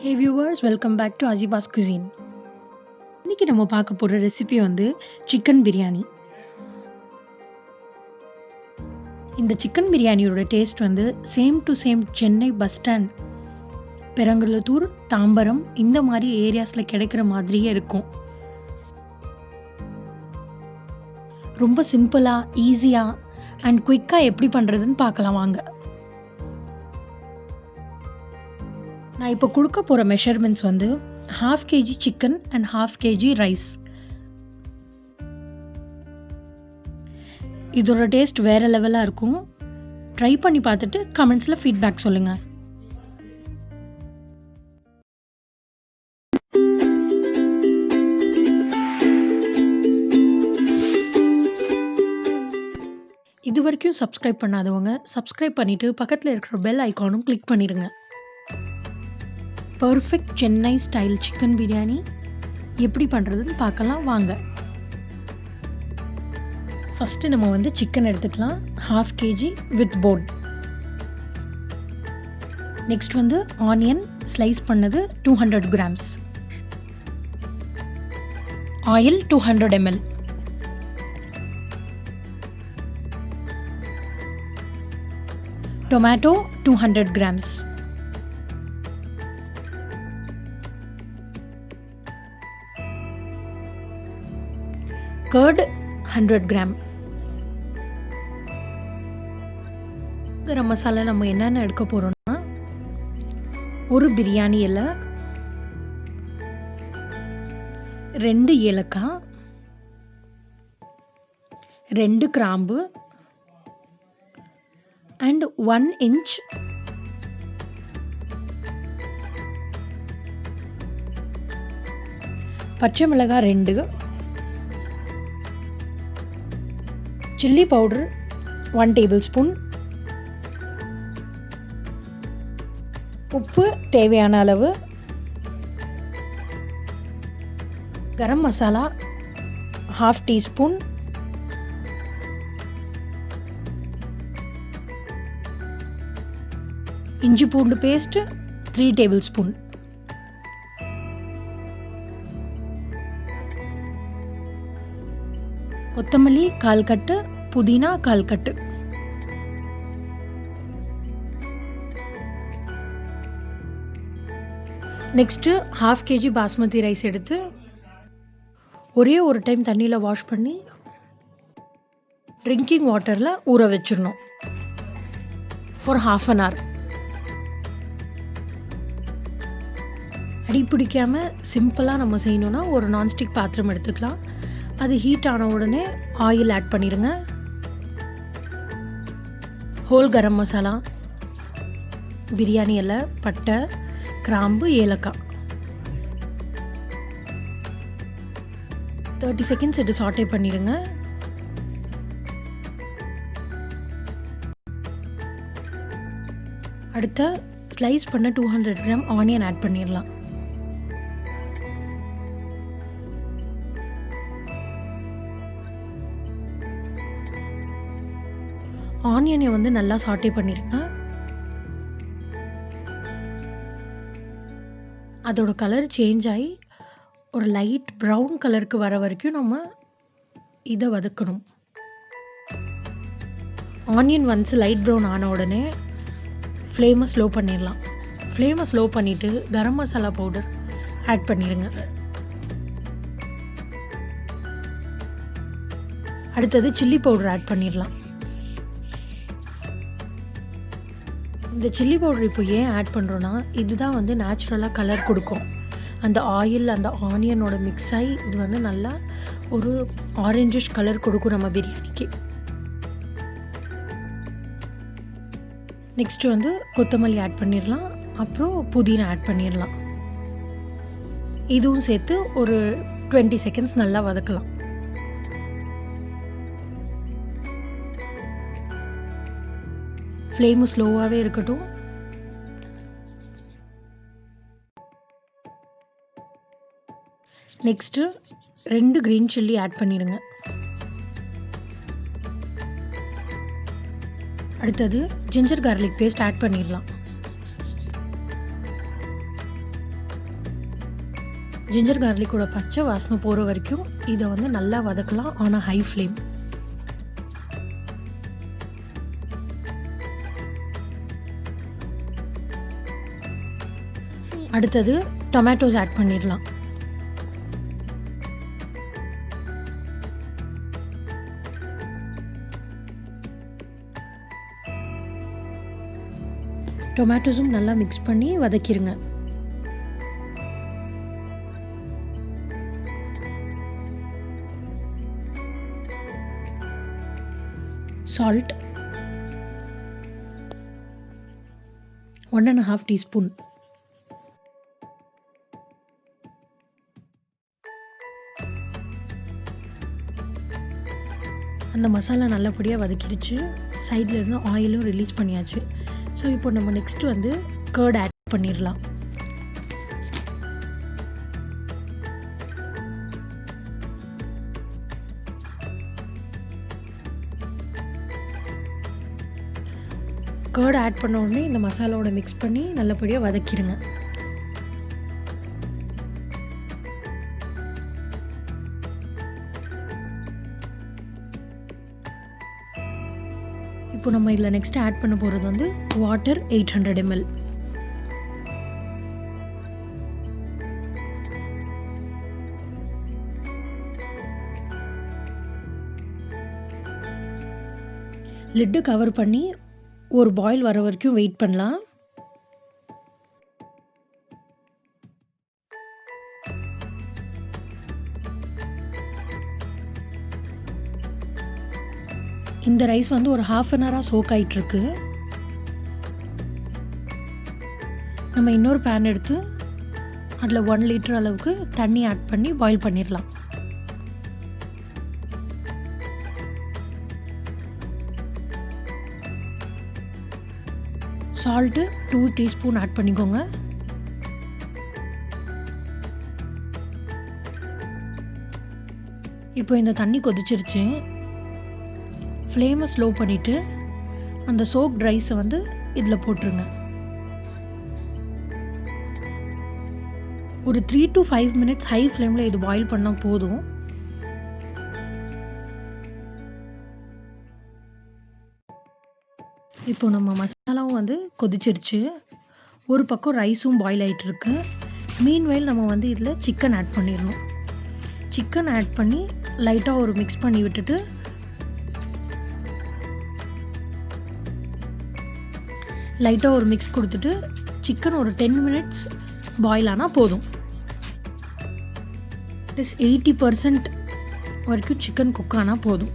Hey viewers, welcome back to Aziba's Cuisine. இன்னைக்கு நம்ம பார்க்க போற ரெசிபி சிக்கன் பிரியாணி. இந்த சிக்கன் பிரியாணியோட taste same to same Chennai bus stand, Perungalathur, Tambaram இந்த மாதிரி ஏரியாஸ்ல கிடைக்கிற மாதிரியே இருக்கும். ரொம்ப சிம்பிளா, ஈஸியா அண்ட் குயிக்கா எப்படி பண்றதுன்னு பார்க்கலாம் வாங்க. நான் இப்போ கொடுக்க போகிற measurements 1/2 kg chicken and 1/2 kg rice. இதோட டேஸ்ட் வேறு லெவலாக இருக்கும். ட்ரை பண்ணி பார்த்துட்டு கமெண்ட்ஸில் ஃபீட்பேக் சொல்லுங்கள். இது வரைக்கும் சப்ஸ்கிரைப் பண்ணாதவங்க சப்ஸ்கிரைப் பண்ணிவிட்டு பக்கத்தில் இருக்கிற பெல் ஐக்கானும் கிளிக் பண்ணிடுங்க. Perfect Chennai style chicken biryani எப்படி பண்ணுறதுன்னு பார்க்கலாம் வாங்க. ஃபஸ்ட்டு நம்ம சிக்கன் எடுத்துக்கலாம். 1/2 kg with phone. Next onion slice பண்ணது 200 grams. Oil 200 ml. Tomato 200 grams. curd 100 gram. Garam masala நம்ம என்னென்ன எடுக்க போறோம்னா, ஒரு பிரியாணி இலை, 2 ஏலக்காய், 2 கிராம்பு and 1 inch பச்சை மிளகாய் 2, சில்லி பவுடர் 1 tablespoon, உப்பு தேவையான அளவு, கரம் மசாலா 1/2 teaspoon, இஞ்சி பூண்டு பேஸ்ட் 3 tablespoon. கொத்தமல்லி 1/4 கட்டு, புதினா 1/4 கட்டு. நெக்ஸ்ட்டு 1/2 kg பாஸ்மதி ரைஸ் எடுத்து ஒரே ஒரு டைம் தண்ணியில் வாஷ் பண்ணி ட்ரிங்கிங் வாட்டரில் ஊற வச்சிடணும் ஃபார் 1/2 hour. அடி பிடிக்காமல் சிம்பிளாக நம்ம செய்யணுன்னா ஒரு நான்ஸ்டிக் பாத்திரம் எடுத்துக்கலாம். அது ஹீட் ஆன உடனே ஆயில் ஆட் பண்ணிடுங்க. ஹோல் கரம் மசாலா, பிரியாணி இலை, பட்டை, கிராம்பு, ஏலக்காய். 30 seconds இது சாட்டே பண்ணிடுங்க. அடுத்த ஸ்லைஸ் பண்ண 200 gram ஆனியன் ஆட் பண்ணிடலாம். ஆனியனை நல்லா சாட்டே பண்ணிடுங்க. அதோட கலர் சேஞ்ச் ஆகி ஒரு லைட் ப்ரௌன் கலருக்கு வர வரைக்கும் நம்ம இதை வதக்கணும். ஆனியன் லைட் ப்ரௌன் ஆன உடனே ஃப்ளேமை ஸ்லோ பண்ணிடலாம். ஃப்ளேமை ஸ்லோ பண்ணிவிட்டு கரம் மசாலா பவுடர் ஆட் பண்ணிடுங்க. அடுத்தது சில்லி பவுடர் ஆட் பண்ணிடலாம். இந்த சில்லி பவுடர் இப்போ ஏன் ஆட் பண்ணுறோன்னா, இதுதான் நேச்சுரலாக கலர் கொடுக்கும். அந்த ஆயில் அந்த ஆனியனோட மிக்ஸ் ஆகி இது நல்லா ஒரு ஆரஞ்சிஷ் கலர் கொடுக்கும் நம்ம பிரியாணிக்கு. நெக்ஸ்ட்டு கொத்தமல்லி ஆட் பண்ணிடலாம். அப்புறம் புதினா ஆட் பண்ணிடலாம். இதுவும் சேர்த்து ஒரு 20 seconds நல்லா வதக்கலாம். ஃப்ளேமு ஸ்லோவாகவே இருக்கட்டும். நெக்ஸ்ட்டு 2 green chilli ஆட் பண்ணிடுங்க. அடுத்தது ஜிஞ்சர் கார்லிக் பேஸ்ட் ஆட் பண்ணிடலாம். ஜிஞ்சர் கார்லிக்கோட பச்சை வாசனை போகிற வரைக்கும் இதை வந்து நல்லா வதக்கலாம். ஆனால் ஹை ஃப்ளேம். அடுத்தது டொமேட்டோஸ் ஆட் பண்ணிடலாம். டொமேட்டோஸும் நல்லா மிக்ஸ் பண்ணி வதக்கிடுங்க. Salt 1.5 teaspoon. அந்த மசாலா நல்லபடியாக வதக்கிடுச்சு. சைடில் இருந்து ஆயிலும் ரிலீஸ் பண்ணியாச்சு. ஸோ இப்போ நம்ம நெக்ஸ்ட் வந்து கர்ட் ஆட் பண்ணிடலாம். கர்ட் ஆட் பண்ண உடனே இந்த மசாலாவோட மிக்ஸ் பண்ணி நல்லபடியாக வதக்கிடுங்க. இப்போ நம்ம இதில் நெக்ஸ்ட் ஆட் பண்ண போகிறது வந்து வாட்டர் 800 ml. லிட்டு கவர் பண்ணி ஒரு பாயில் வர வரைக்கும் வெயிட் பண்ணலாம். இந்த ரைஸ் வந்து ஒரு half an hour சோக் ஆகிட்டுருக்கு. நம்ம இன்னொரு பேன் எடுத்து அதில் 1 லிட்டர் அளவுக்கு தண்ணி ஆட் பண்ணி பாயில் பண்ணிடலாம். சால்ட்டு 2 டீஸ்பூன் ஆட் பண்ணிக்கோங்க. இப்போ இந்த தண்ணி கொதிச்சிருச்சு. ஃப்ளேமை ஸ்லோ பண்ணிவிட்டு அந்த சோக் ரைஸை வந்து இதில் போட்டுருங்க. ஒரு 3 to 5 மினிட்ஸ் ஹை ஃப்ளேமில் இது பாயில் பண்ணால் போதும். இப்போ நம்ம மசாலாவும் வந்து கொதிச்சிருச்சு. ஒரு பக்கம் ரைஸும் பாயில் ஆகிட்டுருக்கு. மீன்வைல் நம்ம வந்து இதில் சிக்கன் ஆட் பண்ணிடணும். சிக்கன் ஆட் பண்ணி லைட்டாக ஒரு மிக்ஸ் பண்ணி விட்டுட்டு லைட்டாக ஒரு மிக்ஸ் கொடுத்துட்டு சிக்கன் ஒரு 10 மினிட்ஸ் பாயில் ஆனால் போதும். இட் இஸ் 80% வரைக்கும் சிக்கன் குக் ஆனால் போதும்.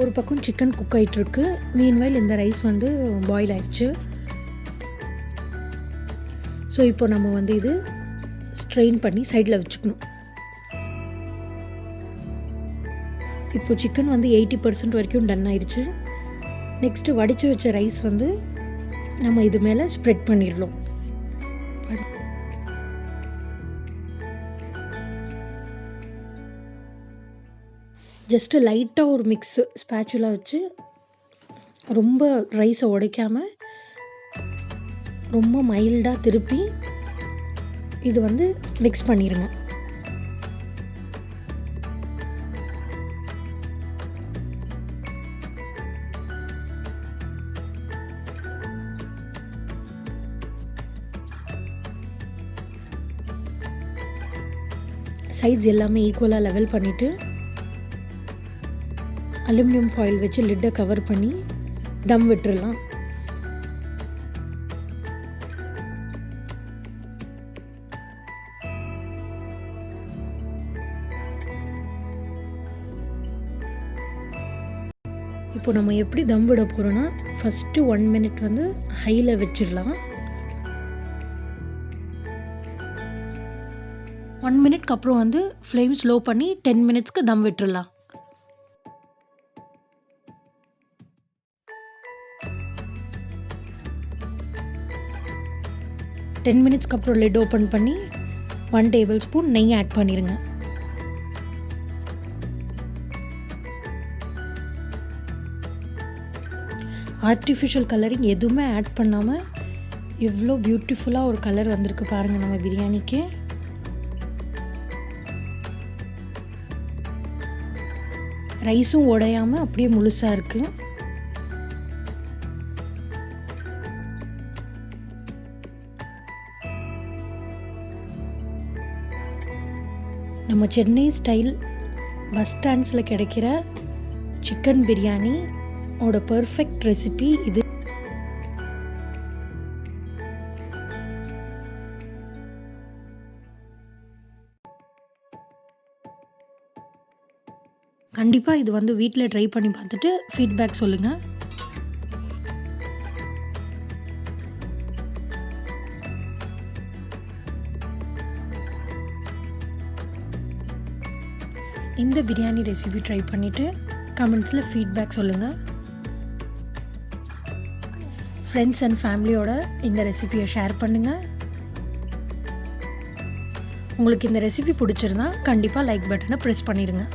ஒரு பக்கம் சிக்கன் குக் ஆகிட்டுருக்கு. மீன்வைல் இந்த ரைஸ் வந்து பாயில் ஆயிடுச்சு. ஸோ இப்போ நம்ம வந்து இது ஸ்ட்ரெயின் பண்ணி சைடில் வச்சுக்கணும். இப்போ சிக்கன் வந்து 80% வரைக்கும் டன் ஆயிடுச்சு. நெக்ஸ்ட்டு வடித்து வச்ச ரைஸ் வந்து நம்ம இது மேலே ஸ்ப்ரெட் பண்ணிடலாம். ஜஸ்ட்டு லைட்டாக ஒரு மிக்ஸு ஸ்பேச்சுலா வச்சு ரொம்ப ரைஸை உடைக்காமல் ரொம்ப மைல்டாக திருப்பி இது வந்து மிக்ஸ் பண்ணிடுங்க. சைட்ஸ் எல்லாமே ஈக்குவலாக லெவல் பண்ணிவிட்டு அலுமினியம் ஃபாயில் வச்சு லிட்டை கவர் பண்ணி தம் விட்டுறலாம். இப்போ நம்ம எப்படி தம் விட போகிறோன்னா ஃபஸ்ட்டு 1 மினிட் வந்து ஹையில் வச்சிடலாம். 1 மினிட்க்கு அப்புறம் வந்து ஃப்ளேம் ஸ்லோ பண்ணி 10 மினிட்ஸ்க்கு தம் விட்டுடலாம். டென் மினிட்ஸ்க்கு அப்புறம் லிட் ஓப்பன் பண்ணி 1 டேபிள் ஸ்பூன் நெய் ஆட் பண்ணிடுங்க. ஆர்டிஃபிஷியல் கலரிங் எதுவுமே ஆட் பண்ணாமல் எவ்வளோ பியூட்டிஃபுல்லாக ஒரு கலர் வந்திருக்கு பாருங்கள் நம்ம பிரியாணிக்கு. ரைஸும் உடையாமல் அப்படியே முழுசாக இருக்குது. நம்ம சென்னை ஸ்டைல் பஸ் ஸ்டாண்ட்ஸில் கிடைக்கிற சிக்கன் பிரியாணி ஓட பர்ஃபெக்ட் ரெசிபி இது. கண்டிப்பாக இது வந்து வீட்டில் ட்ரை பண்ணி பார்த்துட்டு ஃபீட்பேக் சொல்லுங்கள். இந்த பிரியாணி ரெசிபி ட்ரை பண்ணிவிட்டு கமெண்ட்ஸில் ஃபீட்பேக் சொல்லுங்கள். ஃப்ரெண்ட்ஸ் அண்ட் ஃபேமிலியோட இந்த ரெசிபியை ஷேர் பண்ணுங்கள். உங்களுக்கு இந்த ரெசிபி பிடிச்சிருந்தா கண்டிப்பாக லைக் பட்டனை ப்ரெஸ் பண்ணிடுங்க.